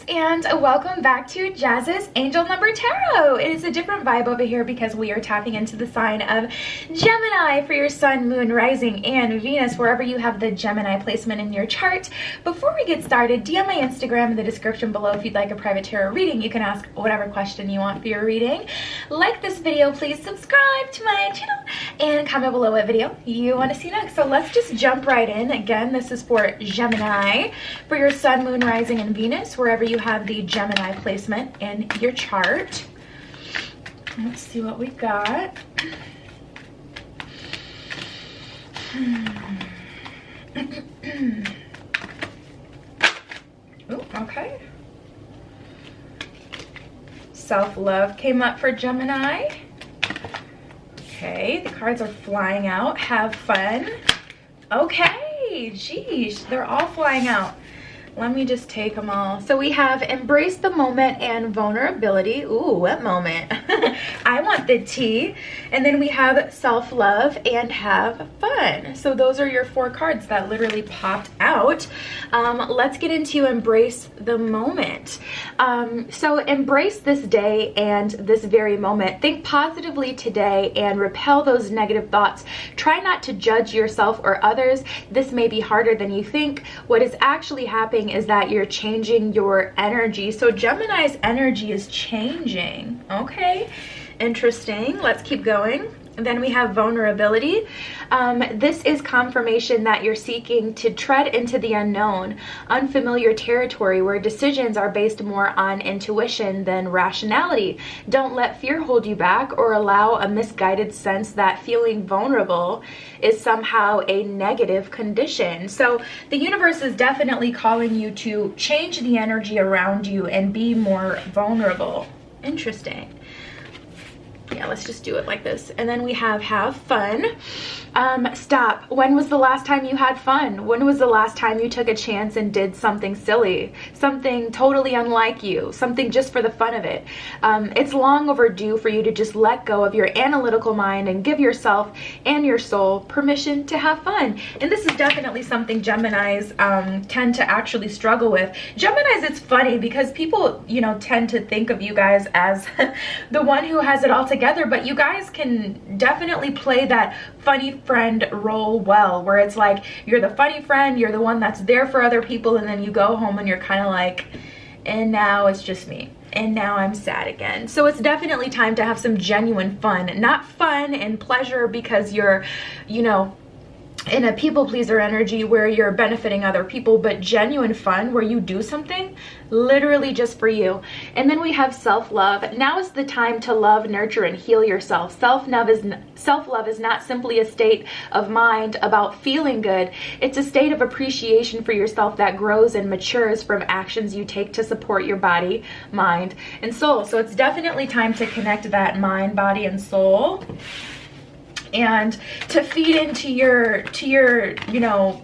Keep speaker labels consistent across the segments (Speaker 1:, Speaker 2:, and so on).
Speaker 1: and welcome back to Jazz's Angel Number Tarot. It is a different vibe over here because we are tapping into the sign of Gemini for your sun, moon, rising, and Venus, wherever you have the Gemini placement in your chart. Before we get started, DM my Instagram in the description below if you'd like a private tarot reading. You can ask whatever question you want for your reading. Like this video, please subscribe to my channel, and comment below what video you want to see next. So let's just jump right in. Again, this is for Gemini for your sun, moon, rising, and Venus, wherever you have the Gemini placement in your chart. Let's see what we got. Ooh, okay. Self-love came up for Gemini. Okay, the cards are flying out. Have fun. Okay, geez, they're all flying out. Let me just take them all. So we have embrace the moment and vulnerability. Ooh, what moment? I want the tea. And then we have self-love and have fun. So those are your four cards that literally popped out. Let's get into embrace the moment. So embrace this day and this very moment. Think positively today and repel those negative thoughts. Try not to judge yourself or others. This may be harder than you think. What is actually happening is that you're changing your energy. So Gemini's energy is changing. Okay, interesting. Let's keep going. And then we have vulnerability. This is confirmation that you're seeking to tread into the unknown, unfamiliar territory where decisions are based more on intuition than rationality. Don't let fear hold you back or allow a misguided sense that feeling vulnerable is somehow a negative condition. So the universe is definitely calling you to change the energy around you and be more vulnerable. Interesting. Yeah, let's just do it like this. And then we have fun. Stop. When was the last time you had fun? When was the last time you took a chance and did something silly? Something totally unlike you. Something just for the fun of it. It's long overdue for you to just let go of your analytical mind and give yourself and your soul permission to have fun. And this is definitely something Geminis tend to actually struggle with. Geminis, it's funny because people, you know, tend to think of you guys as the one who has it all together, but you guys can definitely play that funny friend role well, where it's like you're the funny friend, you're the one that's there for other people, and then you go home and you're kind of like, and now it's just me, and now I'm sad again. So it's definitely time to have some genuine fun, not fun and pleasure because you're, you know, in a people pleaser energy where you're benefiting other people, but genuine fun where you do something literally just for you. And then we have self-love. Now is the time to love, nurture, and heal yourself. Self-love is not simply a state of mind about feeling good. It's a state of appreciation for yourself that grows and matures from actions you take to support your body, mind, and soul. So it's definitely time to connect that mind, body, and soul, and to feed into your, you know,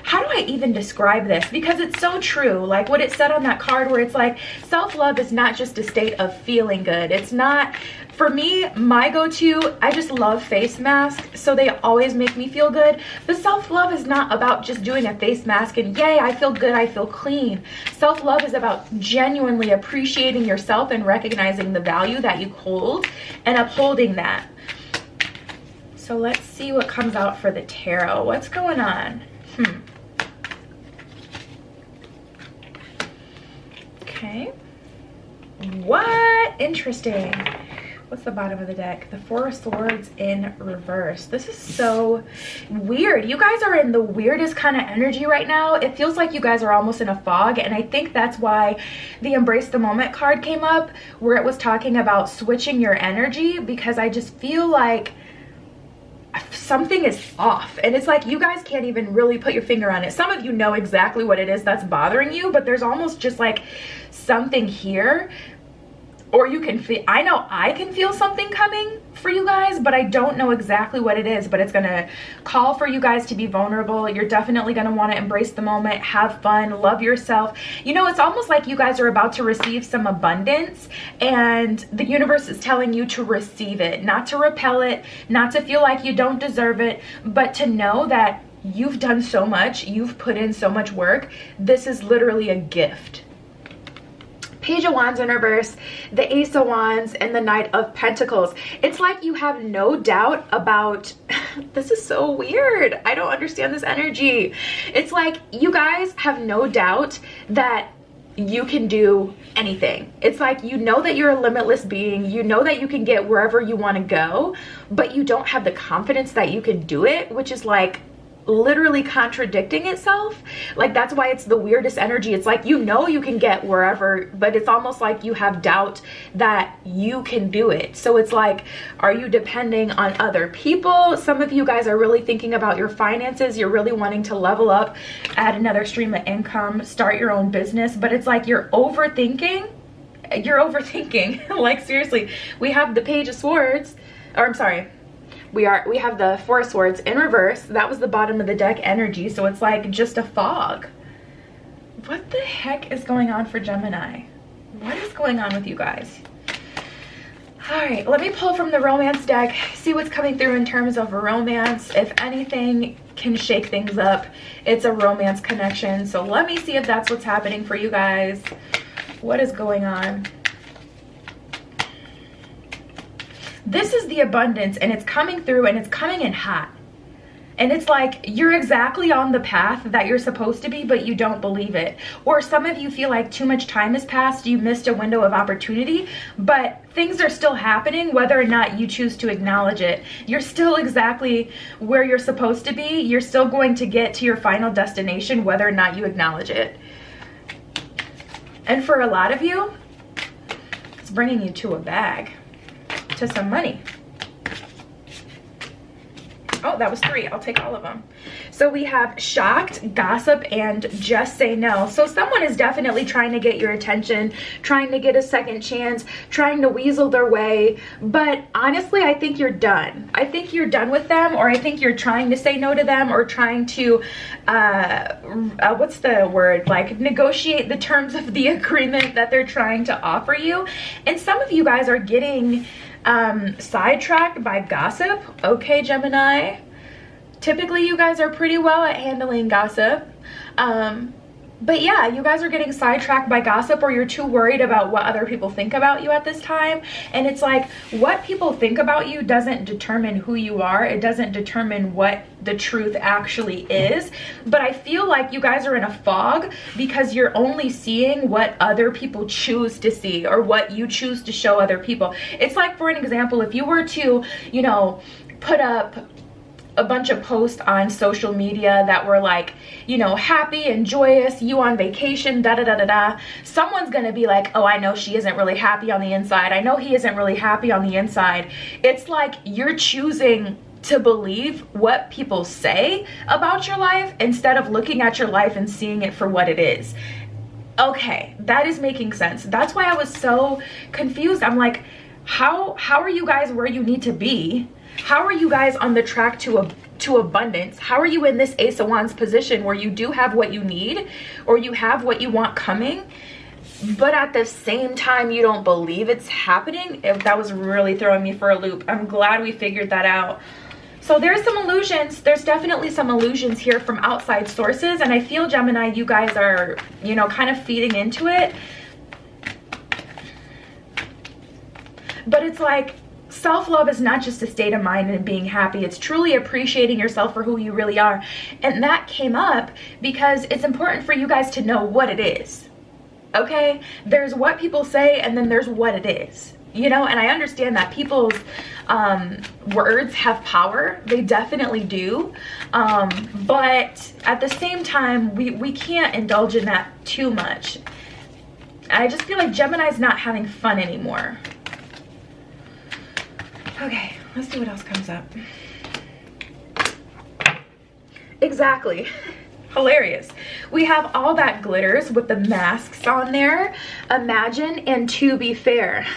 Speaker 1: how do I even describe this? Because it's so true. Like what it said on that card where it's like, self-love is not just a state of feeling good. It's not, for me, my go-to, I just love face masks. So they always make me feel good. But self-love is not about just doing a face mask and yay, I feel good, I feel clean. Self-love is about genuinely appreciating yourself and recognizing the value that you hold and upholding that. So let's see what comes out for the tarot. What's going on? Okay. What? Interesting. What's the bottom of the deck? The Four of Swords in reverse. This is so weird. You guys are in the weirdest kind of energy right now. It feels like you guys are almost in a fog, and I think that's why the Embrace the Moment card came up, where it was talking about switching your energy, because I just feel like something is off, and it's like you guys can't even really put your finger on it. Some of you know exactly what it is that's bothering you, but there's almost just like something here, or you can feel, I know I can feel something coming for you guys, but I don't know exactly what it is. But it's gonna call for you guys to be vulnerable. You're definitely gonna want to embrace the moment, have fun, love yourself. You know, it's almost like you guys are about to receive some abundance, and the universe is telling you to receive it, not to repel it, not to feel like you don't deserve it, but to know that you've done so much, you've put in so much work. This is literally a gift. Page of Wands in reverse, the Ace of Wands, and the Knight of Pentacles. It's like you have no doubt about, this is so weird. I don't understand this energy. It's like you guys have no doubt that you can do anything. It's like, you know that you're a limitless being, you know that you can get wherever you want to go, but you don't have the confidence that you can do it, which is like literally contradicting itself. Like, that's why it's the weirdest energy. It's like, you know you can get wherever, but it's almost like you have doubt that you can do it. So it's like, are you depending on other people? Some of you guys are really thinking about your finances. You're really wanting to level up, add another stream of income, start your own business, but it's like you're overthinking. Like, seriously, we have the Page of Swords, or I'm sorry, we have the Four of Swords in reverse. That was the bottom of the deck energy, so it's like just a fog. What the heck is going on for Gemini? What is going on with you guys? All right, let me pull from the romance deck, see what's coming through in terms of romance. If anything can shake things up, it's a romance connection. So let me see if that's what's happening for you guys. What is going on? This is the abundance, and it's coming through, and it's coming in hot. And it's like you're exactly on the path that you're supposed to be, but you don't believe it. Or some of you feel like too much time has passed, you missed a window of opportunity, but things are still happening whether or not you choose to acknowledge it. You're still exactly where you're supposed to be. You're still going to get to your final destination whether or not you acknowledge it. And for a lot of you, it's bringing you to a bag, to some money. Oh, that was 3. I'll take all of them. So we have shocked, gossip, and just say no. So someone is definitely trying to get your attention, trying to get a second chance, trying to weasel their way. But honestly, I think you're done. I think you're done with them, or I think you're trying to say no to them, or trying to, what's the word? Like, negotiate the terms of the agreement that they're trying to offer you. And some of you guys are getting sidetracked by gossip. Okay, Gemini, typically you guys are pretty well at handling gossip, but yeah, you guys are getting sidetracked by gossip, or you're too worried about what other people think about you at this time. And it's like, what people think about you doesn't determine who you are. It doesn't determine what the truth actually is. But I feel like you guys are in a fog because you're only seeing what other people choose to see, or what you choose to show other people. It's like, for an example, if you were to, you know, put up a bunch of posts on social media that were like, you know, happy and joyous, you on vacation, da da da da da, someone's gonna be like, oh, I know she isn't really happy on the inside, I know he isn't really happy on the inside. It's like you're choosing to believe what people say about your life instead of looking at your life and seeing it for what it is. Okay, that is making sense. That's why I was so confused. I'm like, how are you guys where you need to be? How are you guys on the track to abundance? How are you in this Ace of Wands position where you do have what you need, or you have what you want coming, but at the same time you don't believe it's happening? That was really throwing me for a loop. I'm glad we figured that out. So there's some illusions. There's definitely some illusions here from outside sources, and I feel, Gemini, you guys are, you know, kind of feeding into it. But it's like, self-love is not just a state of mind and being happy. It's truly appreciating yourself for who you really are. And that came up because it's important for you guys to know what it is. Okay? There's what people say, and then there's what it is. You know, and I understand that people's words have power. They definitely do. But at the same time, we can't indulge in that too much. I just feel like Gemini's not having fun anymore. Okay, let's see what else comes up. Exactly. Hilarious. We have all that glitters with the masks on there. Imagine and to be fair.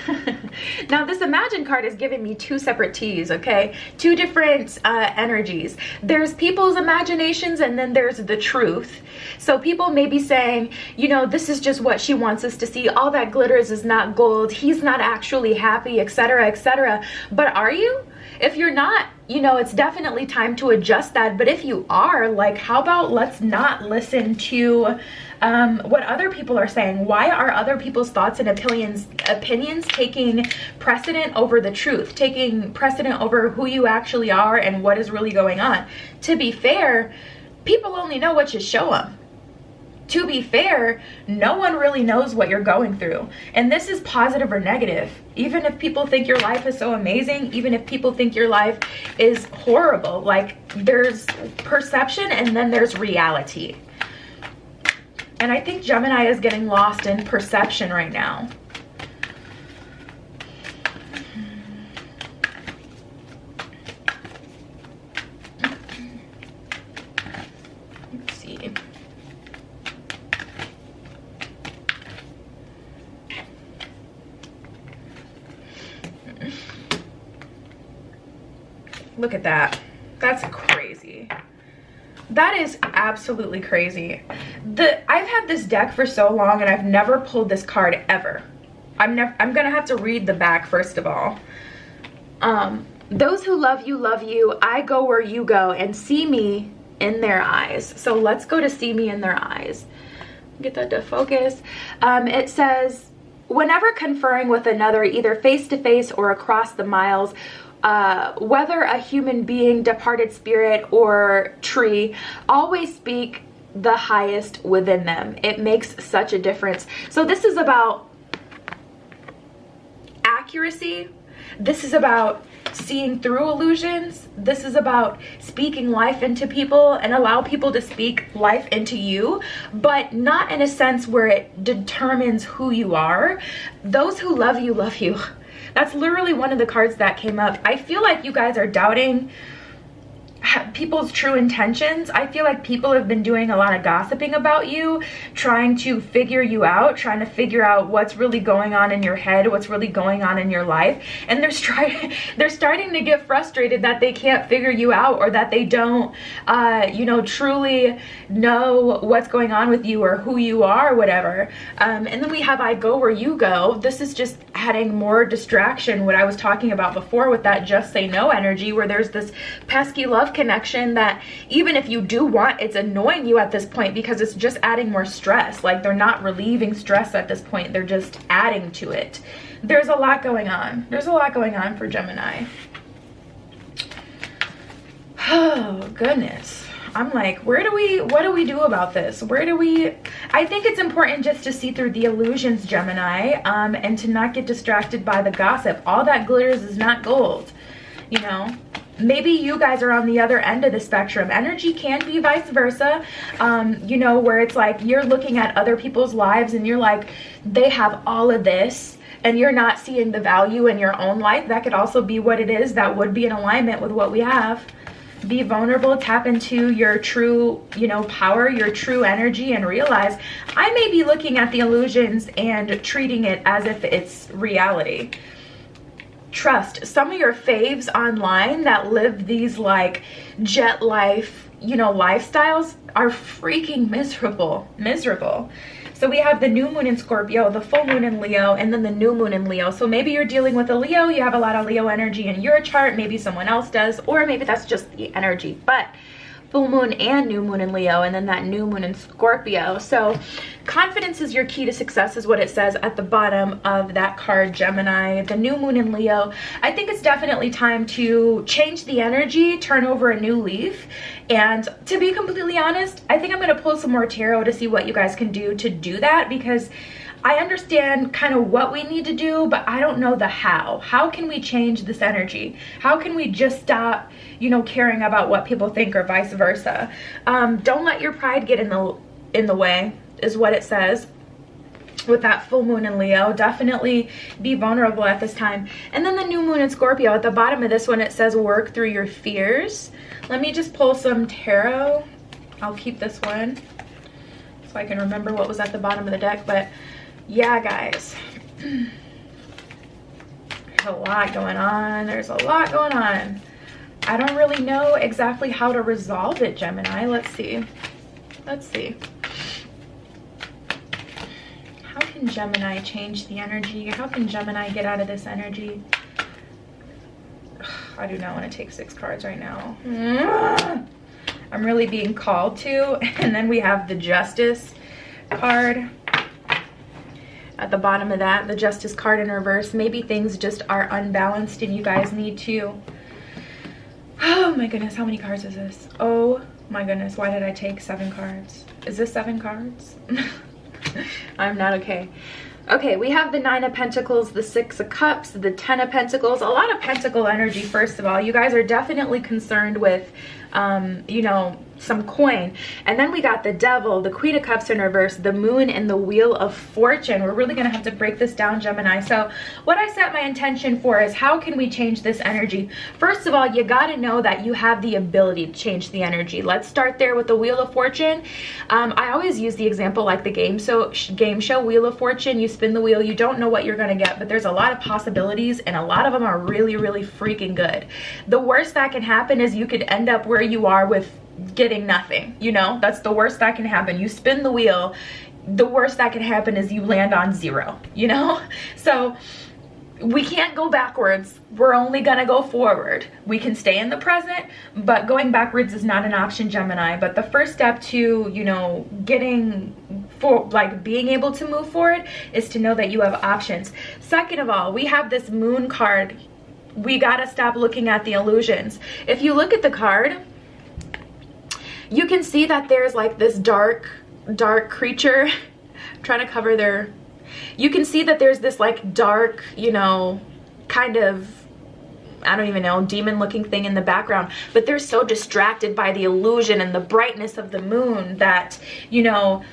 Speaker 1: Now this Imagine card is giving me 2 separate teas, okay? 2 different energies. There's people's imaginations, and then there's the truth. So people may be saying, you know, this is just what she wants us to see. All that glitters is not gold. He's not actually happy, etc., etc. But are you? If you're not you know, it's definitely time to adjust that. But if you are, like, how about let's not listen to what other people are saying? Why are other people's thoughts and opinions taking precedent over the truth, taking precedent over who you actually are and what is really going on? To be fair, people only know what you show them. To be fair, no one really knows what you're going through. And this is positive or negative. Even if people think your life is so amazing, even if people think your life is horrible, like, there's perception and then there's reality. And I think Gemini is getting lost in perception right now. Let's see. Look at that. That's crazy. That is absolutely crazy. I've had this deck for so long and I've never pulled this card ever. I'm gonna have to read the back first of all. Those who love you, I go where you go, and see me in their eyes. So let's go to see me in their eyes. Get that to focus. It says, whenever conferring with another, either face to face or across the miles, whether a human being, departed spirit, or tree, always speak the highest within them. It makes such a difference. So this is about accuracy. This is about seeing through illusions. This is about speaking life into people and allow people to speak life into you, but not in a sense where it determines who you are. Those who love you, love you. That's literally one of the cards that came up. I feel like you guys are doubting people's true intentions. I feel like people have been doing a lot of gossiping about you, trying to figure you out, trying to figure out what's really going on in your head, what's really going on in your life. And they're starting to get frustrated that they can't figure you out, or that they don't, you know, truly know what's going on with you or who you are or whatever. And then we have I go where you go. This is just adding more distraction, what I was talking about before with that just say no energy, where there's this pesky love connection that even if you do want, it's annoying you at this point because it's just adding more stress. Like, they're not relieving stress at this point, they're just adding to it. There's a lot going on. There's a lot going on for Gemini. Oh goodness. I'm like, what do we do about this? I think it's important just to see through the illusions, Gemini, and to not get distracted by the gossip. All that glitters is not gold, you know? Maybe you guys are on the other end of the spectrum. Energy can be vice versa, you know, where it's like you're looking at other people's lives and you're like, they have all of this, and you're not seeing the value in your own life. That could also be what it is. That would be in alignment with what we have. Be vulnerable, tap into your true, you know, power, your true energy, and realize I may be looking at the illusions and treating it as if it's reality. Trust. Some of your faves online that live these like jet life, you know, lifestyles are freaking miserable. So we have the new moon in Scorpio, the full moon in Leo, and then the new moon in Leo. So maybe you're dealing with a Leo, you have a lot of Leo energy in your chart, maybe someone else does, or maybe that's just the energy. But full moon and new moon in Leo, and then that new moon in Scorpio. So confidence is your key to success is what it says at the bottom of that card, Gemini. The new moon in Leo. I think it's definitely time to change the energy, turn over a new leaf. And to be completely honest, I think I'm going to pull some more tarot to see what you guys can do to do that, because I understand kind of what we need to do, but I don't know the how. How can we change this energy? How can we just stop, you know, caring about what people think, or vice versa? Don't let your pride get in the way, is what it says with that full moon in Leo. Definitely be vulnerable at this time. And then the new moon in Scorpio, at the bottom of this one, it says work through your fears. Let me just pull some tarot. I'll keep this one so I can remember what was at the bottom of the deck. But yeah, guys, there's a lot going on. There's a lot going on. I don't really know exactly how to resolve it, Gemini. Let's see. How can Gemini change the energy? How can Gemini get out of this energy? I do not want to take 6 cards right now. I'm really being called to. And then we have the Justice card. At the bottom of that, the Justice card in reverse. Maybe things just are unbalanced and you guys need to... Oh my goodness, how many cards is this? Oh my goodness, why did I take 7 cards? Is this 7 cards? I'm not okay. Okay, we have the 9 of Pentacles, the 6 of Cups, the 10 of Pentacles. A lot of Pentacle energy, first of all. You guys are definitely concerned with, you know, some coin. And then we got the Devil, the Queen of Cups in reverse, the Moon, and the Wheel of Fortune. We're really going to have to break this down, Gemini. So what I set my intention for is how can we change this energy? First of all, you got to know that you have the ability to change the energy. Let's start there with the Wheel of Fortune. I always use the example like the game show Wheel of Fortune. You spin the wheel, you don't know what you're going to get, but there's a lot of possibilities and a lot of them are really, really freaking good. The worst that can happen is you could end up where you are with getting nothing. You know, that's the worst that can happen. You spin the wheel, the worst that can happen is you land on 0, you know? So we can't go backwards. We're only gonna go forward. We can stay in the present, but going backwards is not an option, Gemini. But the first step to, you know, getting for like being able to move forward is to know that you have options. Second of all, we have this Moon card. We gotta stop looking at the illusions. If you look at the card, you can see that there's like this dark creature. I'm trying to cover their... You can see that there's this like dark, you know, kind of, I don't even know, demon looking thing in the background, but they're so distracted by the illusion and the brightness of the moon that, you know,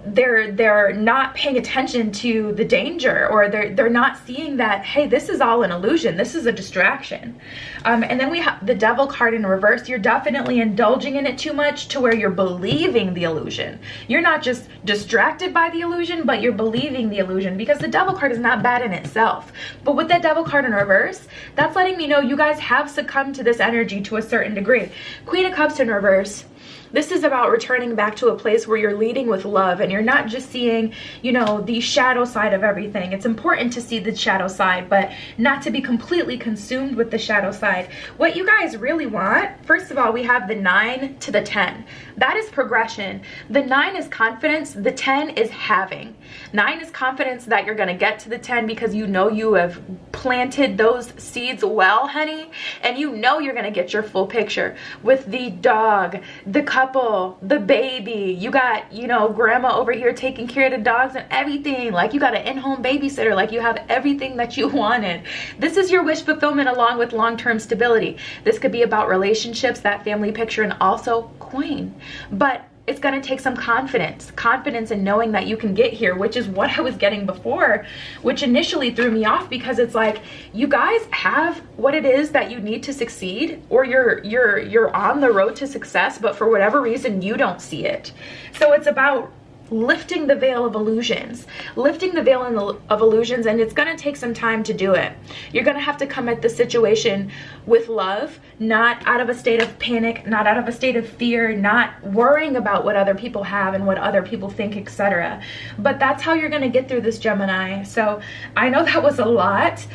Speaker 1: they're not paying attention to the danger, or they're not seeing that, hey, this is all an illusion, this is a distraction. And then we have the Devil card in reverse. You're definitely indulging in it too much to where you're believing the illusion. You're not just distracted by the illusion, but you're believing the illusion, because the Devil card is not bad in itself. But with that Devil card in reverse, that's letting me know you guys have succumbed to this energy to a certain degree. Queen of Cups in reverse. This is about returning back to a place where you're leading with love and you're not just seeing, you know, the shadow side of everything. It's important to see the shadow side, but not to be completely consumed with the shadow side. What you guys really want, first of all, we have the 9 to the 10. That is progression. The 9 is confidence. The 10 is having. 9 is confidence that you're going to get to the 10 because you know you have planted those seeds well, honey, and you know you're going to get your full picture with the dog, the couple, the baby. You got, you know, grandma over here taking care of the dogs and everything. Like, you got an in-home babysitter. Like, you have everything that you wanted. This is your wish fulfillment along with long-term stability. This could be about relationships, that family picture, and also coin. But it's going to take some confidence in knowing that you can get here, which is what I was getting before, which initially threw me off, because it's like, you guys have what it is that you need to succeed, or you're on the road to success, but for whatever reason you don't see it. So it's about lifting the veil of illusions, and it's going to take some time to do it. You're going to have to come at the situation with love, not out of a state of panic, not out of a state of fear, not worrying about what other people have and what other people think, etc. But that's how you're going to get through this, Gemini. So I know that was a lot.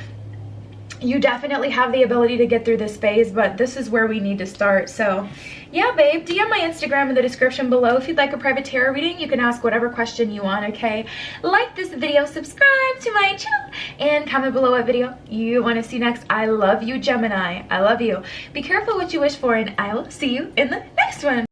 Speaker 1: You definitely have the ability to get through this phase, but this is where we need to start. So yeah, babe, DM my Instagram in the description below. If you'd like a private tarot reading, you can ask whatever question you want, okay? Like this video, subscribe to my channel, and comment below what video you want to see next. I love you, Gemini. I love you. Be careful what you wish for, and I will see you in the next one.